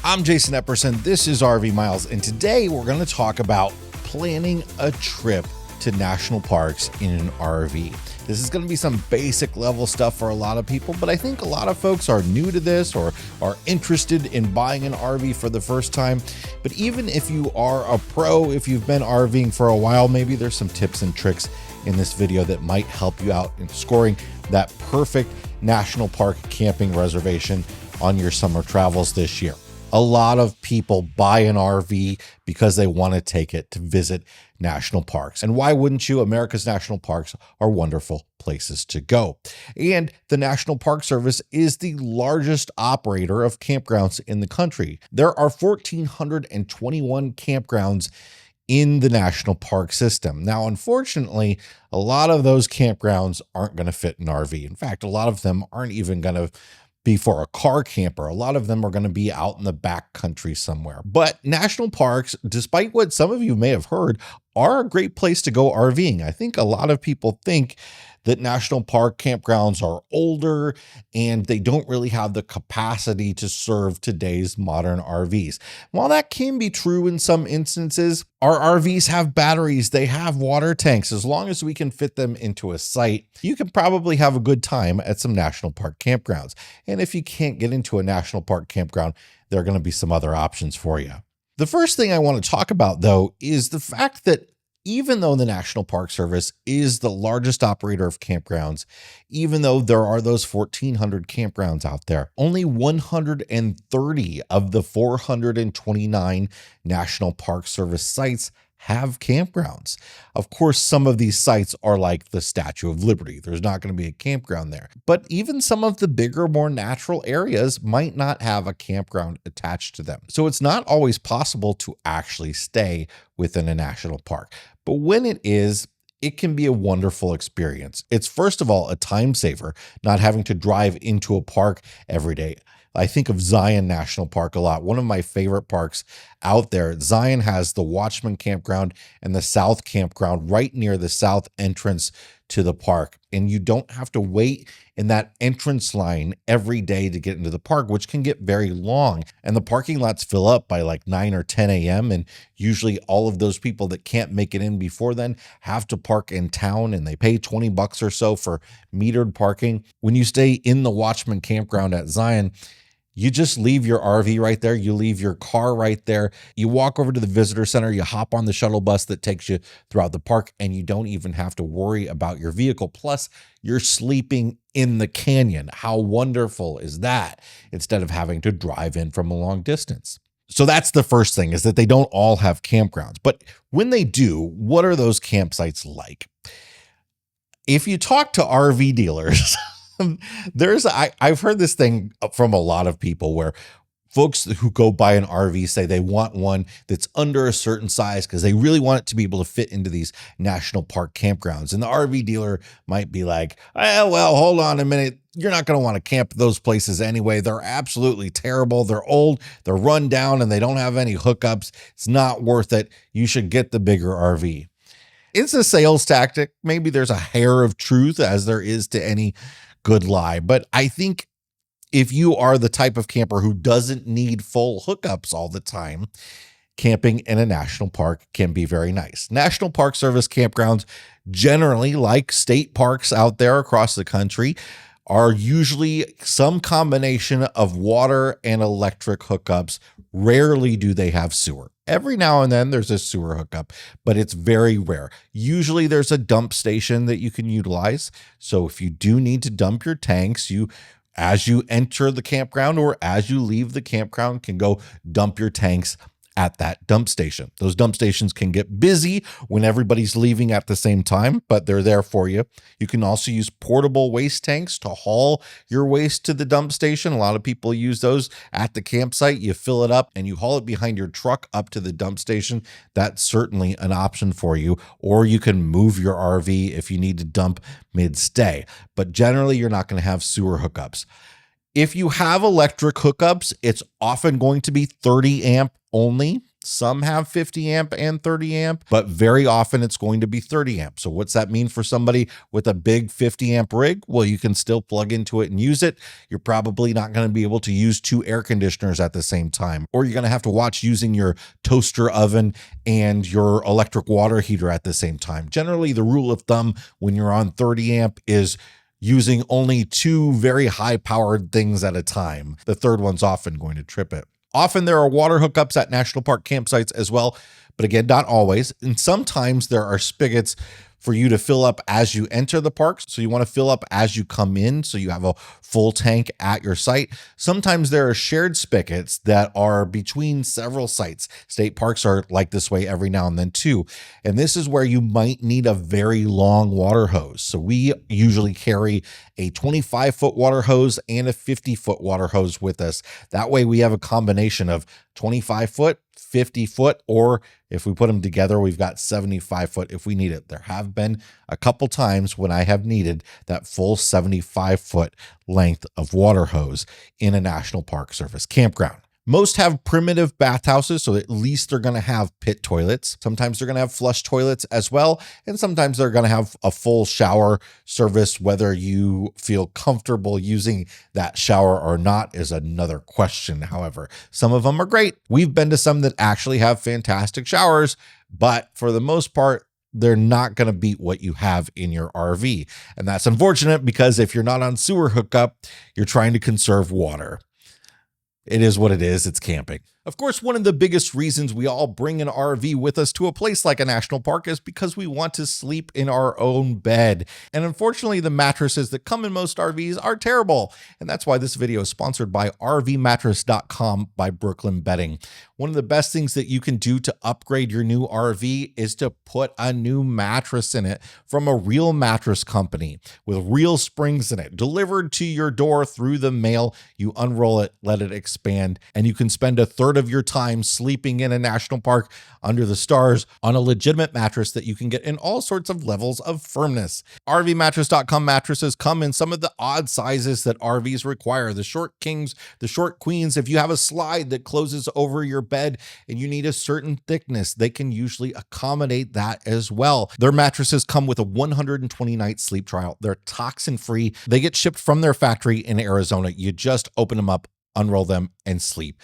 I'm Jason Epperson. This is RV Miles, and today we're going to talk about planning a trip to national parks in an RV. This is going to be some basic level stuff for a lot of people, but I think a lot of folks are new to this or are interested in buying an RV for the first time. But even if you are a pro, if you've been RVing for a while, maybe there's some tips and tricks in this video that might help you out in scoring that perfect national park camping reservation on your summer travels this year. A lot of people buy an RV because they want to take it to visit national parks. And why wouldn't you? America's national parks are wonderful places to go. And the National Park Service is the largest operator of campgrounds in the country. There are 1,421 campgrounds in the national park system. Now, unfortunately, a lot of those campgrounds aren't going to fit an RV. In fact, a lot of them aren't even going to be for a car camper. A lot of them are going to be out in the back country somewhere. But national parks, despite what some of you may have heard, are a great place to go RVing. I think a lot of people think that national park campgrounds are older and they don't really have the capacity to serve today's modern RVs. While that can be true in some instances, our RVs have batteries, they have water tanks. As long as we can fit them into a site, you can probably have a good time at some national park campgrounds. And if you can't get into a national park campground, there are going to be some other options for you. The first thing I want to talk about, though, is the fact that even though the National Park Service is the largest operator of campgrounds, even though there are those 1,400 campgrounds out there, only 130 of the 429 National Park Service sites have campgrounds. Of course, some of these sites are like the Statue of Liberty. There's not going to be a campground there. But even some of the bigger, more natural areas might not have a campground attached to them. So it's not always possible to actually stay within a national park. But when it is, it can be a wonderful experience. It's first of all a time saver, not having to drive into a park every day. I think of Zion National Park a lot. One of my favorite parks out there. Zion has the Watchman Campground and the South Campground right near the south entrance to the park. And you don't have to wait in that entrance line every day to get into the park, which can get very long. And the parking lots fill up by like 9 or 10 a.m. And usually all of those people that can't make it in before then have to park in town, and they pay $20 or so for metered parking. When you stay in the Watchman Campground at Zion, you just leave your RV right there. You leave your car right there. You walk over to the visitor center. You hop on the shuttle bus that takes you throughout the park, and you don't even have to worry about your vehicle. Plus, you're sleeping in the canyon. How wonderful is that? Instead of having to drive in from a long distance. So that's the first thing, is that they don't all have campgrounds. But when they do, what are those campsites like? If you talk to RV dealers, I've heard this thing from a lot of people where folks who go buy an RV say they want one that's under a certain size because they really want it to be able to fit into these national park campgrounds. And the RV dealer might be like, well, hold on a minute. You're not going to want to camp those places anyway. They're absolutely terrible. They're old, they're run down, and they don't have any hookups. It's not worth it. You should get the bigger RV. It's a sales tactic. Maybe there's a hair of truth, as there is to any good lie. But I think if you are the type of camper who doesn't need full hookups all the time, camping in a national park can be very nice. National Park Service campgrounds, generally like state parks out there across the country, are usually some combination of water and electric hookups. Rarely do they have sewer. Every now and then there's a sewer hookup, but it's very rare. Usually there's a dump station that you can utilize. So if you do need to dump your tanks, as you enter the campground or as you leave the campground, can go dump your tanks at that dump station. Those dump stations can get busy when everybody's leaving at the same time, but they're there for you. You can also use portable waste tanks to haul your waste to the dump station. A lot of people use those at the campsite. You fill it up and you haul it behind your truck up to the dump station. That's certainly an option for you. Or you can move your RV if you need to dump mid-stay. But generally, you're not going to have sewer hookups. If you have electric hookups, it's often going to be 30 amp only. Some have 50 amp and 30 amp, but very often it's going to be 30 amp. So what's that mean for somebody with a big 50 amp rig? Well, you can still plug into it and use it. You're probably not going to be able to use 2 air conditioners at the same time, or you're going to have to watch using your toaster oven and your electric water heater at the same time. Generally, the rule of thumb when you're on 30 amp is using only 2 very high powered things at a time. The third one's often going to trip it. Often there are water hookups at national park campsites as well, but again, not always. And sometimes there are spigots for you to fill up as you enter the parks. So you want to fill up as you come in, so you have a full tank at your site. Sometimes there are shared spigots that are between several sites. State parks are like this way every now and then too. And this is where you might need a very long water hose. So we usually carry a 25-foot water hose and a 50-foot water hose with us. That way we have a combination of 25-foot, 50-foot, or if we put them together, we've got 75-foot if we need it. There have been a couple times when I have needed that full 75-foot length of water hose in a National Park Service campground. Most have primitive bathhouses, so at least they're going to have pit toilets. Sometimes they're going to have flush toilets as well, and sometimes they're going to have a full shower service. Whether you feel comfortable using that shower or not is another question. However, some of them are great. We've been to some that actually have fantastic showers, but for the most part, they're not going to beat what you have in your RV. And that's unfortunate because if you're not on sewer hookup, you're trying to conserve water. It is what it is. It's camping. Of course, one of the biggest reasons we all bring an RV with us to a place like a national park is because we want to sleep in our own bed. And unfortunately, the mattresses that come in most RVs are terrible. And that's why this video is sponsored by rvmattress.com by Brooklyn Bedding. One of the best things that you can do to upgrade your new RV is to put a new mattress in it from a real mattress company with real springs in it, delivered to your door through the mail. You unroll it, let it expand, and you can spend a third of your time sleeping in a national park under the stars on a legitimate mattress that you can get in all sorts of levels of firmness. RVmattress.com mattresses come in some of the odd sizes that RVs require. The short kings, the short queens. If you have a slide that closes over your bed and you need a certain thickness, they can usually accommodate that as well. Their mattresses come with a 120-night sleep trial. They're toxin-free. They get shipped from their factory in Arizona. You just open them up, unroll them, and sleep.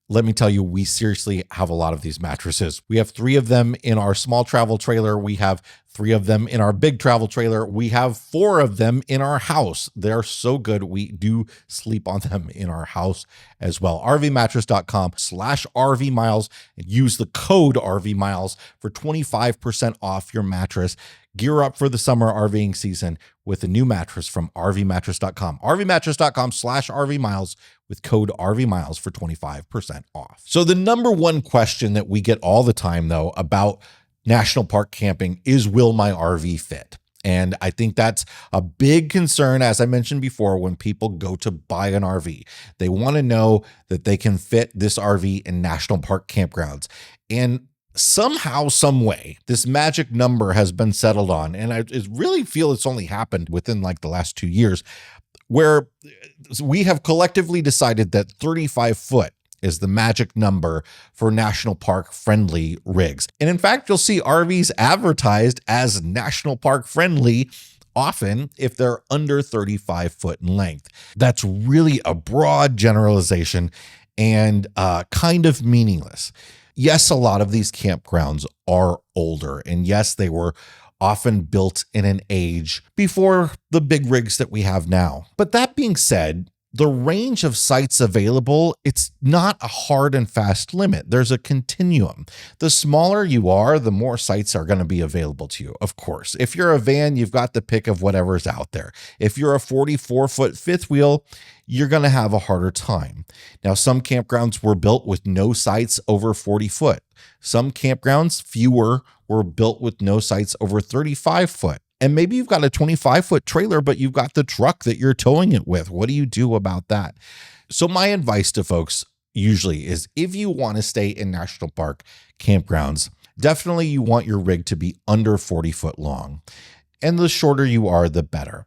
Let me tell you, we seriously have a lot of these mattresses. We have 3 of them in our small travel trailer. We have 3 of them in our big travel trailer. We have 4 of them in our house. They're so good. We do sleep on them in our house as well. rvmattress.com/RVmiles and use the code RVmiles for 25% off your mattress. Gear up for the summer RVing season with a new mattress from rvmattress.com. rvmattress.com/RVmiles with code RVmiles for 25% off. So the number one question that we get all the time, though, about national park camping is, will my RV fit? And I think that's a big concern, as I mentioned before, when people go to buy an RV. They want to know that they can fit this RV in national park campgrounds. And somehow, some way, this magic number has been settled on. And I really feel it's only happened within like the last 2 years, where we have collectively decided that 35 foot is the magic number for national park friendly rigs. And in fact, you'll see RVs advertised as national park friendly often if they're under 35 foot in length. That's really a broad generalization and kind of meaningless. Yes, a lot of these campgrounds are older, and yes, they were often built in an age before the big rigs that we have now. But that being said, the range of sites available, it's not a hard and fast limit. There's a continuum. The smaller you are, the more sites are going to be available to you, of course. If you're a van, you've got the pick of whatever's out there. If you're a 44-foot fifth wheel, you're going to have a harder time. Now, some campgrounds were built with no sites over 40 foot. Some campgrounds, fewer, were built with no sites over 35 foot. And maybe you've got a 25-foot trailer, but you've got the truck that you're towing it with. What do you do about that? So my advice to folks usually is, if you want to stay in national park campgrounds, definitely you want your rig to be under 40 foot long. And the shorter you are, the better.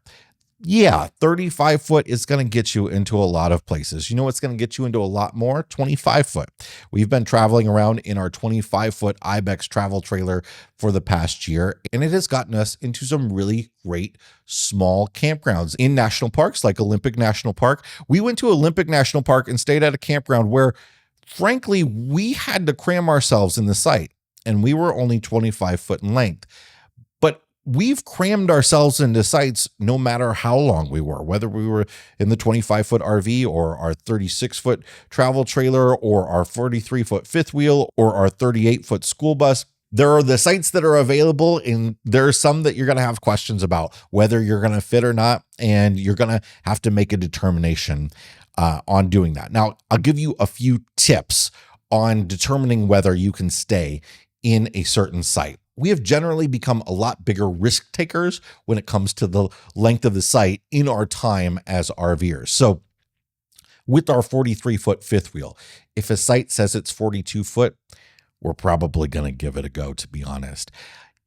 Yeah, 35 foot is going to get you into a lot of places. You know what's going to get you into a lot more? 25 foot. We've been traveling around in our 25-foot Ibex travel trailer for the past year, and it has gotten us into some really great small campgrounds in national parks like Olympic National Park. We went to Olympic National Park and stayed at a campground where, frankly, we had to cram ourselves in the site, and we were only 25 foot in length. But we've crammed ourselves into sites no matter how long we were, whether we were in the 25-foot RV or our 36-foot travel trailer or our 43-foot fifth wheel or our 38-foot school bus. There are the sites that are available, and there are some that you're going to have questions about whether you're going to fit or not, and you're going to have to make a determination on doing that. Now, I'll give you a few tips on determining whether you can stay in a certain site. We have generally become a lot bigger risk takers when it comes to the length of the site in our time as RVers. So with our 43-foot fifth wheel, if a site says it's 42 foot, we're probably going to give it a go, to be honest.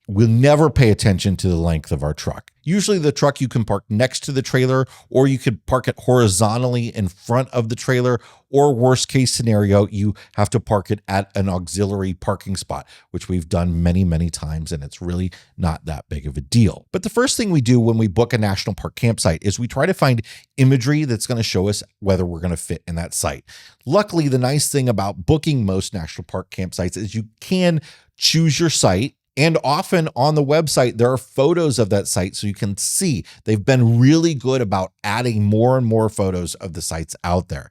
We'll never pay attention to the length of our truck. Usually the truck you can park next to the trailer, or you could park it horizontally in front of the trailer, or worst case scenario, you have to park it at an auxiliary parking spot, which we've done many, many times, and it's really not that big of a deal. But the first thing we do when we book a national park campsite is we try to find imagery that's going to show us whether we're going to fit in that site. Luckily, the nice thing about booking most national park campsites is you can choose your site. And often on the website, there are photos of that site so you can see. They've been really good about adding more and more photos of the sites out there.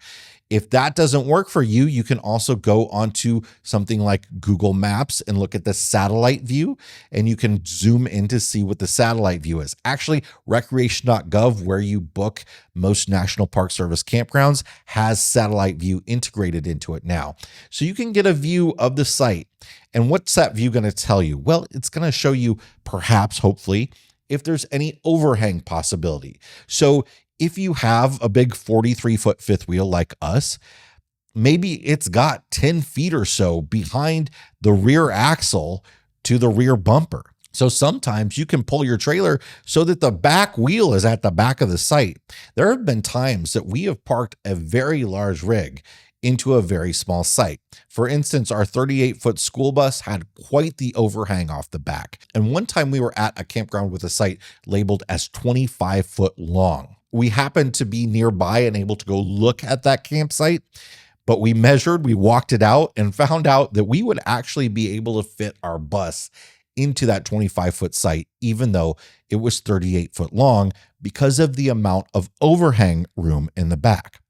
If that doesn't work for you, you can also go onto something like Google Maps and look at the satellite view, and you can zoom in to see what the satellite view is. Actually, recreation.gov, where you book most National Park Service campgrounds, has satellite view integrated into it now. So you can get a view of the site. And what's that view going to tell you? Well, it's going to show you, perhaps, hopefully, if there's any overhang possibility. So if you have a big 43-foot fifth wheel like us, maybe it's got 10 feet or so behind the rear axle to the rear bumper. So sometimes you can pull your trailer so that the back wheel is at the back of the site. There have been times that we have parked a very large rig into a very small site. For instance, our 38-foot school bus had quite the overhang off the back. And one time we were at a campground with a site labeled as 25 foot long. We happened to be nearby and able to go look at that campsite, but we measured, we walked it out, and found out that we would actually be able to fit our bus into that 25-foot site, even though it was 38 foot long, because of the amount of overhang room in the back.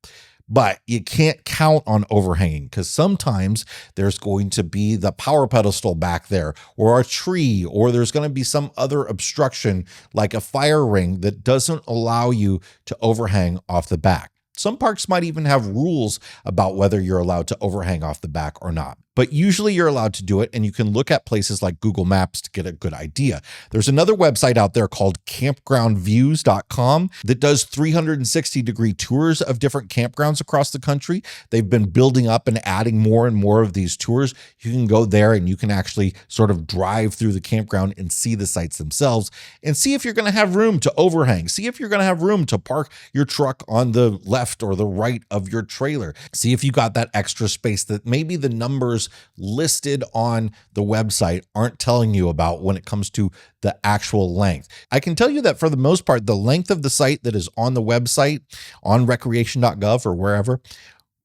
But you can't count on overhanging, because sometimes there's going to be the power pedestal back there, or a tree, or there's going to be some other obstruction like a fire ring that doesn't allow you to overhang off the back. Some parks might even have rules about whether you're allowed to overhang off the back or not. But usually you're allowed to do it, and you can look at places like Google Maps to get a good idea. There's another website out there called campgroundsviews.com that does 360-degree tours of different campgrounds across the country. They've been building up and adding more and more of these tours. You can go there and you can actually sort of drive through the campground and see the sites themselves and see if you're going to have room to overhang. See if you're going to have room to park your truck on the left or the right of your trailer. See if you got that extra space that maybe the numbers listed on the website aren't telling you about when it comes to the actual length. I can tell you that for the most part, the length of the site that is on the website, on recreation.gov or wherever,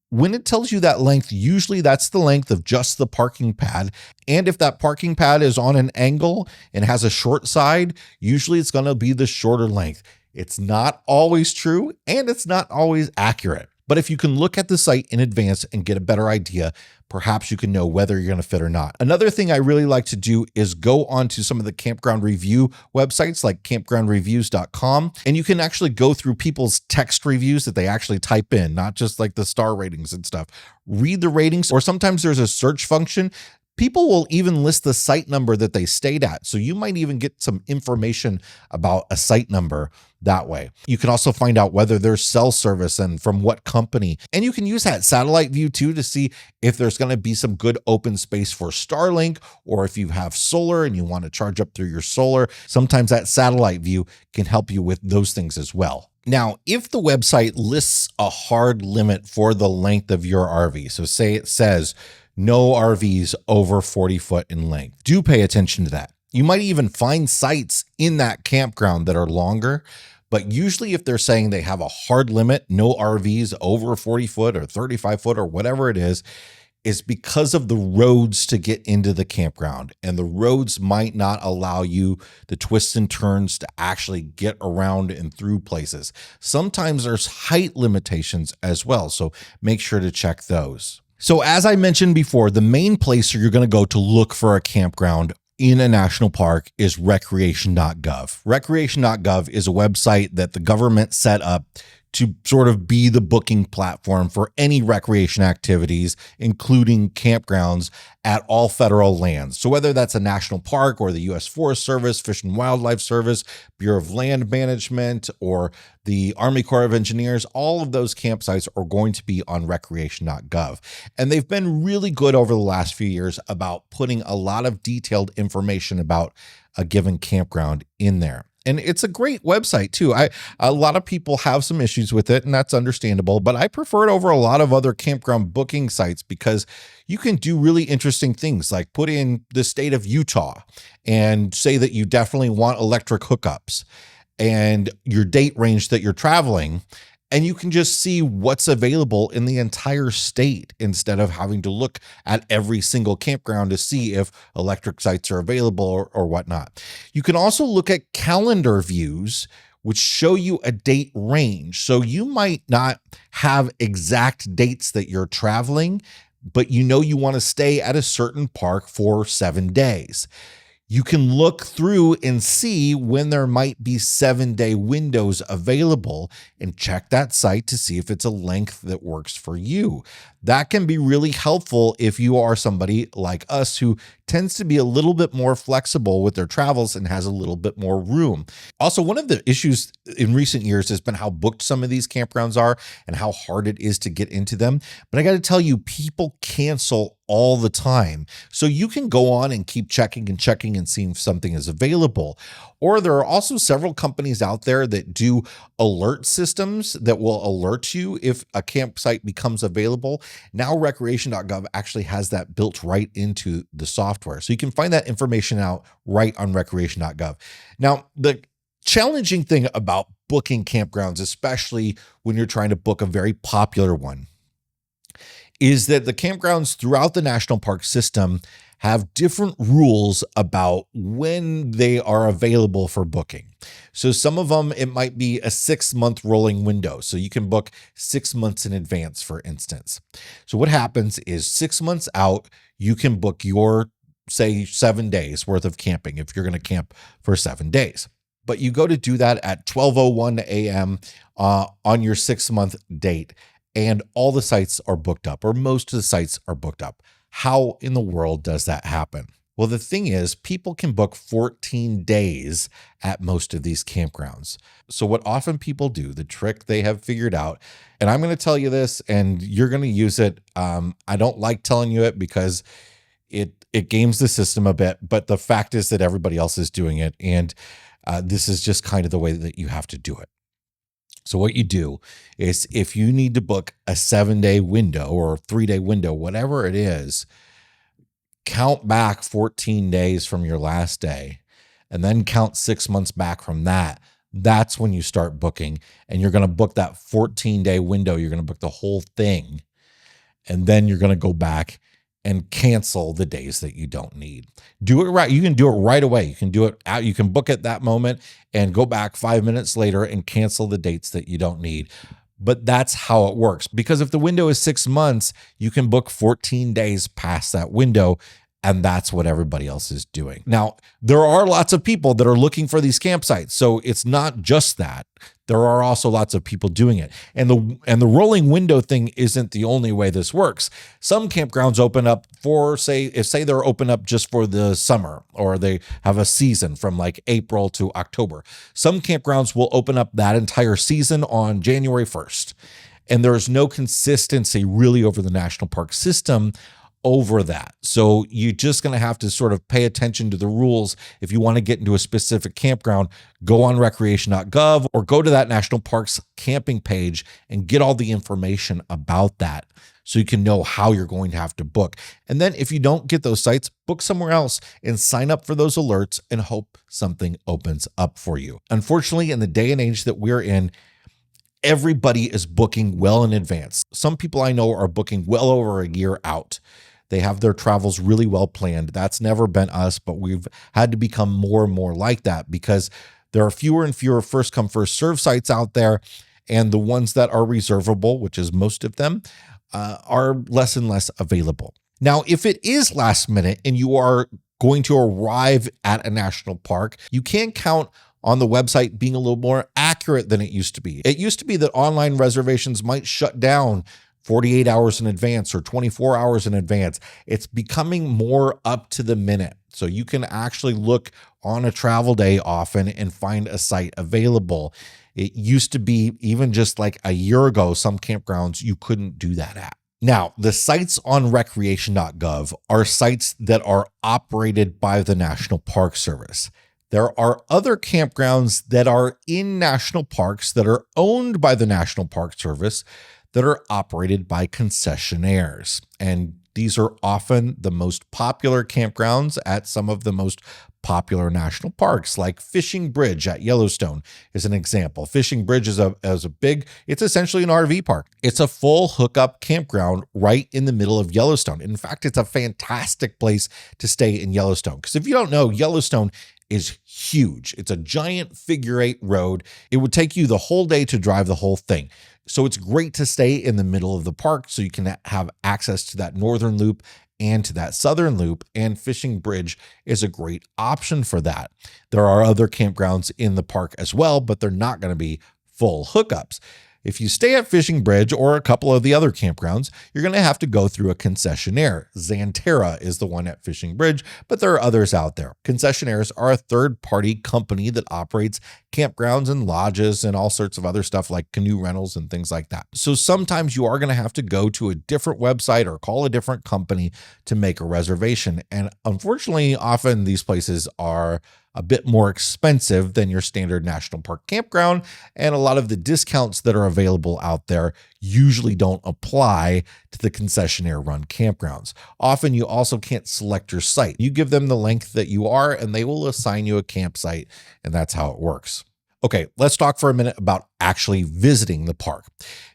when it tells you that length, usually that's the length of just the parking pad. And if that parking pad is on an angle and has a short side, usually it's going to be the shorter length. It's not always true, and it's not always accurate. But if you can look at the site in advance and get a better idea, perhaps you can know whether you're going to fit or not. Another thing I really like to do is go onto some of the campground review websites like campgroundsreviews.com, and you can actually go through people's text reviews that they actually type in, not just like the star ratings and stuff. Read the ratings, or sometimes there's a search function. People will even list the site number that they stayed at. So you might even get some information about a site number that way. You can also find out whether there's cell service and from what company. And you can use that satellite view too to see if there's going to be some good open space for Starlink, or if you have solar and you want to charge up through your solar. Sometimes that satellite view can help you with those things as well. Now, if the website lists a hard limit for the length of your RV, so say it says no RVs over 40 foot in length, do pay attention to that. You might even find sites in that campground that are longer, but usually if they're saying they have a hard limit, no RVs over 40 foot or 35 foot or whatever it is because of the roads to get into the campground. And the roads might not allow you the twists and turns to actually get around and through places. Sometimes there's height limitations as well, so make sure to check those. So as I mentioned before, the main place you're going to go to look for a campground in a national park is recreation.gov. Recreation.gov is a website that the government set up to sort of be the booking platform for any recreation activities, including campgrounds at all federal lands. So whether that's a national park or the U.S. Forest Service, Fish and Wildlife Service, Bureau of Land Management, or the Army Corps of Engineers, all of those campsites are going to be on recreation.gov. And they've been really good over the last few years about putting a lot of detailed information about a given campground in there. And it's a great website too. A lot of people have some issues with it, and that's understandable, but I prefer it over a lot of other campground booking sites because you can do really interesting things like put in the state of Utah and say that you definitely want electric hookups and your date range that you're traveling. And you can just see what's available in the entire state instead of having to look at every single campground to see if electric sites are available or whatnot. You can also look at calendar views, which show you a date range. So you might not have exact dates that you're traveling, but you know you want to stay at a certain park for 7 days. You can look through and see when there might be 7-day windows available and check that site to see if it's a length that works for you. That can be really helpful if you are somebody like us who tends to be a little bit more flexible with their travels and has a little bit more room. Also, one of the issues in recent years has been how booked some of these campgrounds are and how hard it is to get into them. But I got to tell you, people cancel all the time. So you can go on and keep checking and seeing if something is available. Or there are also several companies out there that do alert systems that will alert you if a campsite becomes available. Now recreation.gov actually has that built right into the software. So you can find that information out right on recreation.gov. Now, the challenging thing about booking campgrounds, especially when you're trying to book a very popular one, is that the campgrounds throughout the national park system have different rules about when they are available for booking. So some of them, it might be a 6-month rolling window. So you can book 6 months in advance, for instance. So what happens is 6 months out, you can book your, say, 7 days worth of camping if you're going to camp for 7 days. But you go to do that at 12:01 a.m. On your 6-month date, and all the sites are booked up, or most of the sites are booked up. How in the world does that happen? Well, the thing is, people can book 14 days at most of these campgrounds. So what often people do, the trick they have figured out, and I'm going to tell you this, and you're going to use it. I don't like telling you it because it games the system a bit, but the fact is that everybody else is doing it. And this is just kind of the way that you have to do it. So what you do is if you need to book a 7-day window or a 3-day window, whatever it is, count back 14 days from your last day and then count 6 months back from that. That's when you start booking, and you're going to book that 14-day window. You're going to book the whole thing, and then you're going to go back and cancel the days that you don't need. Do it right. You can do it right away. You can do it out. You can book at that moment and go back 5 minutes later and cancel the dates that you don't need. But that's how it works. Because if the window is 6 months, you can book 14 days past that window And that's what everybody else is doing. Now, there are lots of people that are looking for these campsites. So it's not just that. There are also lots of people doing it. And the rolling window thing isn't the only way this works. Some campgrounds open up for, say they're open up just for the summer, or they have a season from like April to October. Some campgrounds will open up that entire season on January 1st. And there's no consistency really over the national park system over that. So you're just going to have to sort of pay attention to the rules. If you want to get into a specific campground, go on recreation.gov or go to that national parks camping page and get all the information about that so you can know how you're going to have to book. And then if you don't get those sites, book somewhere else and sign up for those alerts and hope something opens up for you. Unfortunately, in the day and age that we're in, everybody is booking well in advance. Some people I know are booking well over a year out. They have their travels really well planned. That's never been us, but we've had to become more and more like that because there are fewer and fewer first come, first serve sites out there. And the ones that are reservable, which is most of them, are less and less available. Now, if it is last minute and you are going to arrive at a national park, you can count on the website being a little more accurate than it used to be. It used to be that online reservations might shut down 48 hours in advance or 24 hours in advance. It's becoming more up to the minute. So you can actually look on a travel day often and find a site available. It used to be even just like a year ago, some campgrounds you couldn't do that at. Now, the sites on recreation.gov are sites that are operated by the National Park Service. There are other campgrounds that are in national parks that are owned by the National Park Service that are operated by concessionaires. And these are often the most popular campgrounds at some of the most popular national parks, like Fishing Bridge at Yellowstone is an example. Fishing Bridge is it's essentially an RV park. It's a full hookup campground right in the middle of Yellowstone. In fact, it's a fantastic place to stay in Yellowstone. Because if you don't know, Yellowstone is huge. It's a giant figure-8 road. It would take you the whole day to drive the whole thing. So it's great to stay in the middle of the park so you can have access to that northern loop and to that southern loop, and Fishing Bridge is a great option for that. There are other campgrounds in the park as well, but they're not going to be full hookups. If you stay at Fishing Bridge or a couple of the other campgrounds, you're going to have to go through a concessionaire. Xanterra is the one at Fishing Bridge, but there are others out there. Concessionaires are a third-party company that operates campgrounds and lodges and all sorts of other stuff like canoe rentals and things like that. So sometimes you are going to have to go to a different website or call a different company to make a reservation. And unfortunately, often these places are a bit more expensive than your standard national park campground, and a lot of the discounts that are available out there usually don't apply to the concessionaire run campgrounds. Often you also can't select your site. You give them the length that you are and they will assign you a campsite, and that's how it works. Okay, let's talk for a minute about actually visiting the park.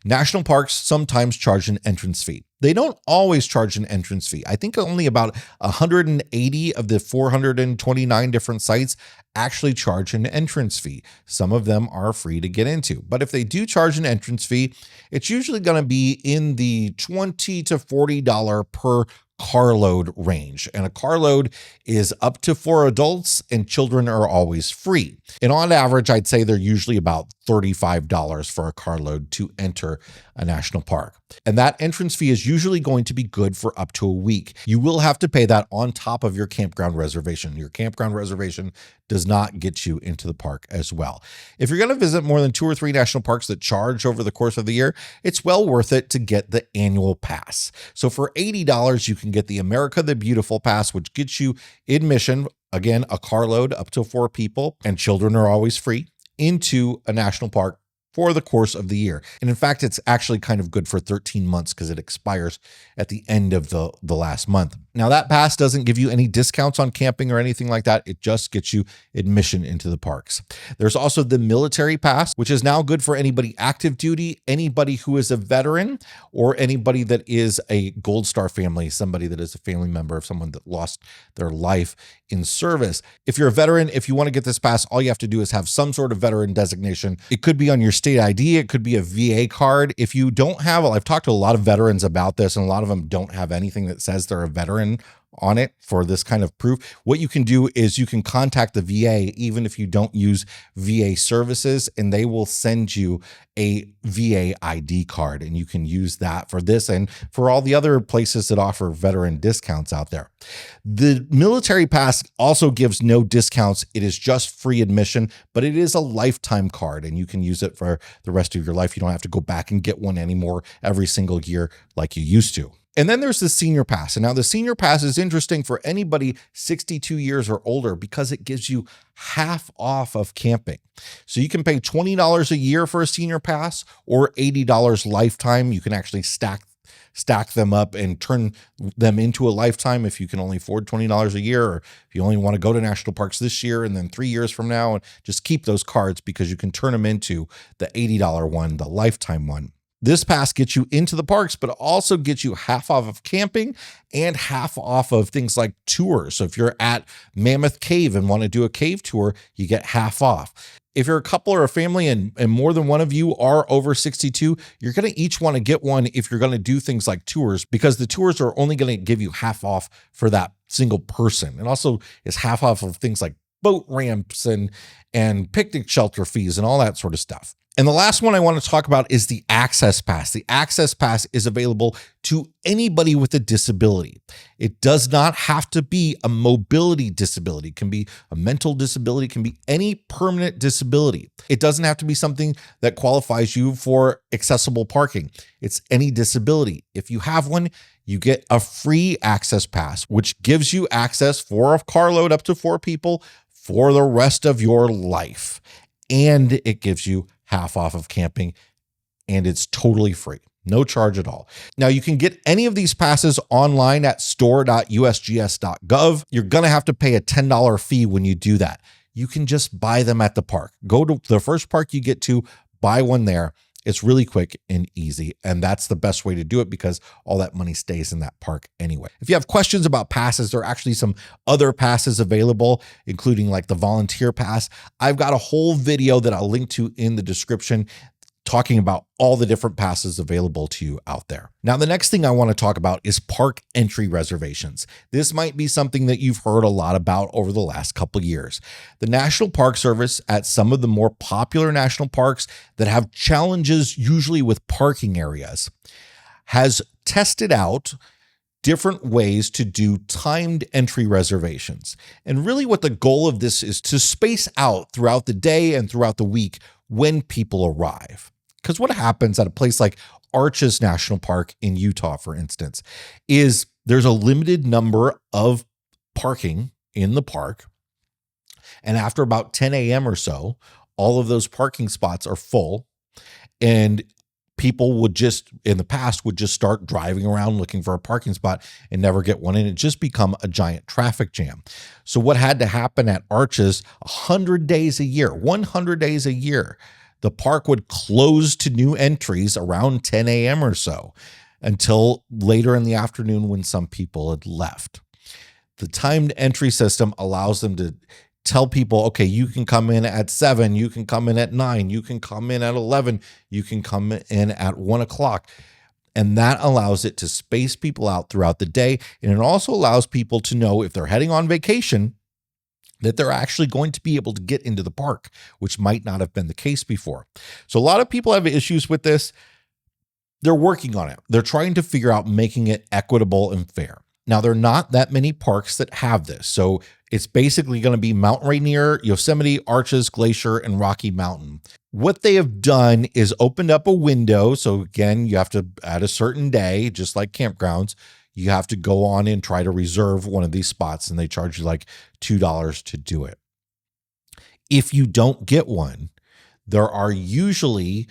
National parks sometimes charge an entrance fee. They don't always charge an entrance fee. I think only about 180 of the 429 different sites actually charge an entrance fee. Some of them are free to get into, but if they do charge an entrance fee, it's usually going to be in the $20 to $40 per carload range. And a carload is up to 4 adults, and children are always free. And on average, I'd say they're usually about $35 for a carload to enter a national park. And that entrance fee is usually going to be good for up to a week. You will have to pay that on top of your campground reservation. Your campground reservation does not get you into the park as well. If you're going to visit more than 2 or 3 national parks that charge over the course of the year, it's well worth it to get the annual pass. So for $80, you can get the America the Beautiful Pass, which gets you admission, again, a carload up to 4 people, and children are always free, into a national park for the course of the year. And in fact, it's actually kind of good for 13 months because it expires at the end of the last month. Now, that pass doesn't give you any discounts on camping or anything like that. It just gets you admission into the parks. There's also the military pass, which is now good for anybody active duty, anybody who is a veteran, or anybody that is a Gold Star family, somebody that is a family member of someone that lost their life in service. If you're a veteran, if you want to get this pass, all you have to do is have some sort of veteran designation. It could be on your state ID. It could be a VA card. If you don't have, I've talked to a lot of veterans about this, and a lot of them don't have anything that says they're a veteran on it for this kind of proof. What you can do is you can contact the VA, even if you don't use VA services, and they will send you a VA ID card, and you can use that for this and for all the other places that offer veteran discounts out there. The military pass also gives no discounts. It is just free admission, but it is a lifetime card, and you can use it for the rest of your life. You don't have to go back and get one anymore every single year like you used to. And then there's the senior pass. And now the senior pass is interesting for anybody 62 years or older because it gives you half off of camping. So you can pay $20 a year for a senior pass or $80 lifetime. You can actually stack them up and turn them into a lifetime if you can only afford $20 a year, or if you only want to go to national parks this year and then 3 years from now, and just keep those cards because you can turn them into the $80 one, the lifetime one. This pass gets you into the parks, but it also gets you half off of camping and half off of things like tours. So if you're at Mammoth Cave and want to do a cave tour, you get half off. If you're a couple or a family and more than one of you are over 62, you're going to each want to get one if you're going to do things like tours, because the tours are only going to give you half off for that single person. And also is half off of things like boat ramps and picnic shelter fees and all that sort of stuff. And the last one I want to talk about is the Access Pass. The Access Pass is available to anybody with a disability. It does not have to be a mobility disability. It can be a mental disability, it can be any permanent disability. It doesn't have to be something that qualifies you for accessible parking. It's any disability. If you have one, you get a free Access Pass, which gives you access for a carload up to 4 people for the rest of your life. And it gives you half off of camping, and it's totally free. No charge at all. Now, you can get any of these passes online at store.usgs.gov. You're going to have to pay a $10 fee when you do that. You can just buy them at the park. Go to the first park you get to, buy one there. It's really quick and easy, and that's the best way to do it because all that money stays in that park anyway. If you have questions about passes, there are actually some other passes available, including like the volunteer pass. I've got a whole video that I'll link to in the description talking about all the different passes available to you out there. Now, the next thing I want to talk about is park entry reservations. This might be something that you've heard a lot about over the last couple of years. The National Park Service at some of the more popular national parks that have challenges usually with parking areas has tested out different ways to do timed entry reservations. And really what the goal of this is to space out throughout the day and throughout the week when people arrive. Because what happens at a place like Arches National Park in Utah, for instance, is there's a limited number of parking in the park. And after about 10 a.m. or so, all of those parking spots are full. And people would just, in the past, would just start driving around looking for a parking spot and never get one. And it just become a giant traffic jam. So what had to happen at Arches 100 days a year, 100 days a year, the park would close to new entries around 10 a.m. or so until later in the afternoon when some people had left. The timed entry system allows them to tell people, okay, you can come in at 7, you can come in at 9, you can come in at 11, you can come in at 1 o'clock. And that allows it to space people out throughout the day. And it also allows people to know if they're heading on vacation that they're actually going to be able to get into the park, which might not have been the case before. So a lot of people have issues with this. They're working on it. They're trying to figure out making it equitable and fair. Now, there are not that many parks that have this. So it's basically going to be Mount Rainier, Yosemite, Arches, Glacier, and Rocky Mountain. What they have done is opened up a window. So again, you have to, at a certain day, just like campgrounds, you have to go on and try to reserve one of these spots, and they charge you like $2 to do it. If you don't get one, there are usually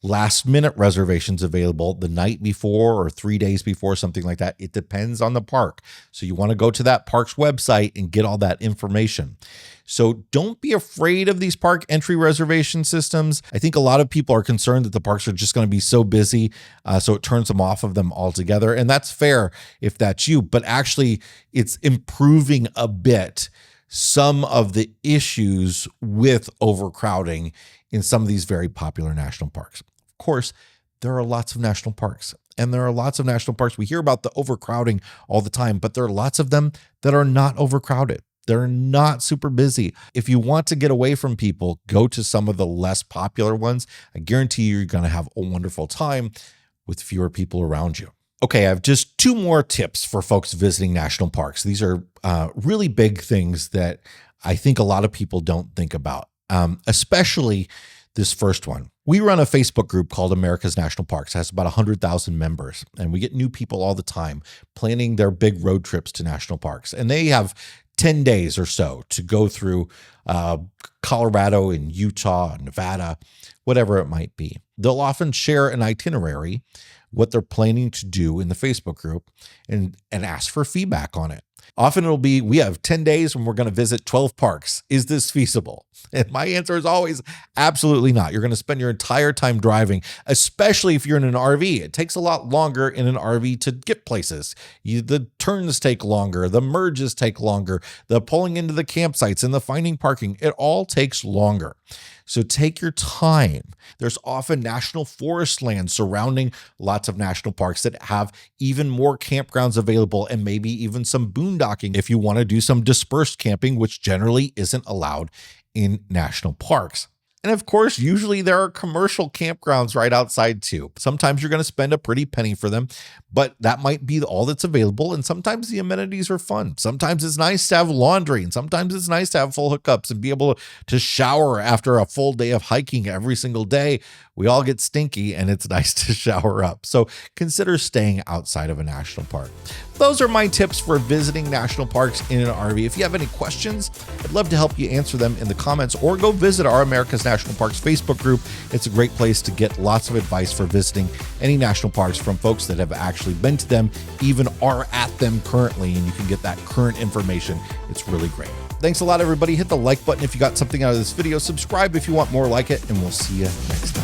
last minute reservations available the night before or 3 days before, something like that. It depends on the park. So you want to go to that park's website and get all that information. So don't be afraid of these park entry reservation systems. I think a lot of people are concerned that the parks are just going to be so busy, so it turns them off of them altogether. And that's fair if that's you, but actually it's improving a bit some of the issues with overcrowding in some of these very popular national parks. Of course, there are lots of national parks, And there are lots of national parks. We hear about the overcrowding all the time, but there are lots of them that are not overcrowded. They're not super busy. If you want to get away from people, go to some of the less popular ones. I guarantee you're going to have a wonderful time with fewer people around you. Okay, I have just 2 more tips for folks visiting national parks. These are really big things that I think a lot of people don't think about, especially this first one. We run a Facebook group called America's National Parks. It has about 100,000 members, and we get new people all the time planning their big road trips to national parks. And they have 10 days or so to go through Colorado and Utah, Nevada, whatever it might be. They'll often share an itinerary, what they're planning to do in the Facebook group, and ask for feedback on it. Often it'll be, we have 10 days and we're going to visit 12 parks. Is this feasible? And my answer is always absolutely not. You're going to spend your entire time driving, especially if you're in an RV. It takes a lot longer in an RV to get places. The turns take longer. The merges take longer. The pulling into the campsites and the finding parking, it all takes longer. So take your time. There's often national forest land surrounding lots of national parks that have even more campgrounds available, and maybe even some boondocking if you want to do some dispersed camping, which generally isn't allowed in national parks. And of course, usually there are commercial campgrounds right outside too. Sometimes you're going to spend a pretty penny for them, but that might be all that's available. And sometimes the amenities are fun. Sometimes it's nice to have laundry, and sometimes it's nice to have full hookups and be able to shower after a full day of hiking every single day. We all get stinky and it's nice to shower up. So consider staying outside of a national park. Those are my tips for visiting national parks in an RV. If you have any questions, I'd love to help you answer them in the comments, or go visit our America's National Parks Facebook group. It's a great place to get lots of advice for visiting any national parks from folks that have actually been to them, even are at them currently, and you can get that current information. It's really great. Thanks a lot, everybody. Hit the like button if you got something out of this video. Subscribe if you want more like it, and we'll see you next time.